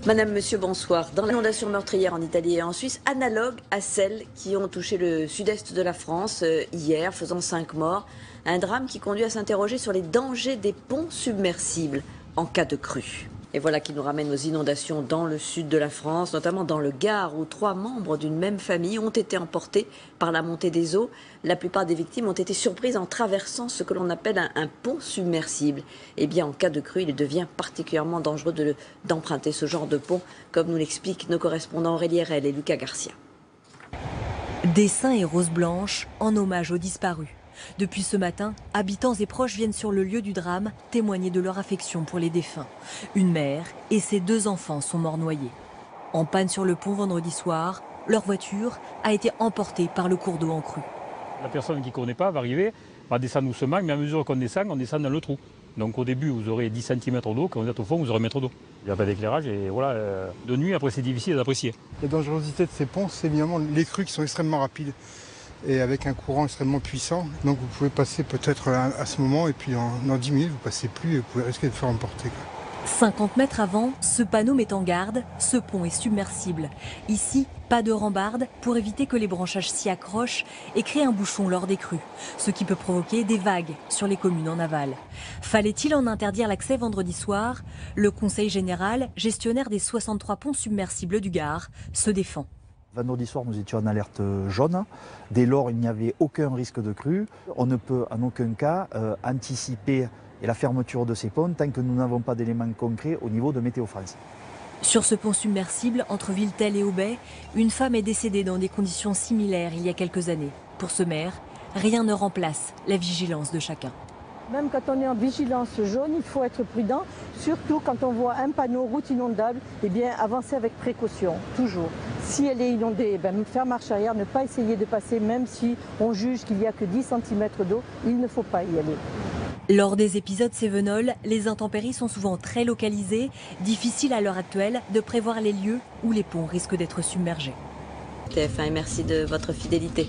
Madame, Monsieur, bonsoir. Dans l'inondation meurtrière en Italie et en Suisse, analogue à celles qui ont touché le sud-est de la France hier, faisant 5 morts. Un drame qui conduit à s'interroger sur les dangers des ponts submersibles en cas de crue. Et voilà qui nous ramène aux inondations dans le sud de la France, notamment dans le Gard, où 3 membres d'une même famille ont été emportés par la montée des eaux. La plupart des victimes ont été surprises en traversant ce que l'on appelle un pont submersible. Eh bien, en cas de crue, il devient particulièrement dangereux d'emprunter ce genre de pont, comme nous l'expliquent nos correspondants Aurélie Erel et Lucas Garcia. Dessins et roses blanches en hommage aux disparus. Depuis ce matin, habitants et proches viennent sur le lieu du drame témoigner de leur affection pour les défunts. Une mère et ses 2 enfants sont morts noyés. En panne sur le pont vendredi soir, leur voiture a été emportée par le cours d'eau en crue. La personne qui ne connaît pas va arriver, va descendre doucement, mais à mesure qu'on descend dans le trou. Donc au début, vous aurez 10 cm d'eau, quand vous êtes au fond, vous aurez 1 mètre d'eau. Il n'y a pas d'éclairage et voilà, de nuit, après, c'est difficile d'apprécier. La dangerosité de ces ponts, c'est évidemment les crues qui sont extrêmement rapides et avec un courant extrêmement puissant. Donc vous pouvez passer peut-être à ce moment et puis dans 10 minutes, vous ne passez plus et vous pouvez risquer de faire emporter. 50 mètres avant, ce panneau met en garde, ce pont est submersible. Ici, pas de rambarde pour éviter que les branchages s'y accrochent et créent un bouchon lors des crues, ce qui peut provoquer des vagues sur les communes en aval. Fallait-il en interdire l'accès vendredi soir? Le Conseil général, gestionnaire des 63 ponts submersibles du Gard, se défend. Vendredi soir, nous étions en alerte jaune. Dès lors, il n'y avait aucun risque de crue. On ne peut en aucun cas anticiper la fermeture de ces ponts tant que nous n'avons pas d'éléments concrets au niveau de Météo France. Sur ce pont submersible entre Villetel et Aubais, une femme est décédée dans des conditions similaires il y a quelques années. Pour ce maire, rien ne remplace la vigilance de chacun. Même quand on est en vigilance jaune, il faut être prudent, surtout quand on voit un panneau route inondable, eh bien avancer avec précaution, toujours. Si elle est inondée, faire marche arrière, ne pas essayer de passer, même si on juge qu'il n'y a que 10 cm d'eau, il ne faut pas y aller. Lors des épisodes cévenols, les intempéries sont souvent très localisées, difficile à l'heure actuelle de prévoir les lieux où les ponts risquent d'être submergés. TF1 et merci de votre fidélité.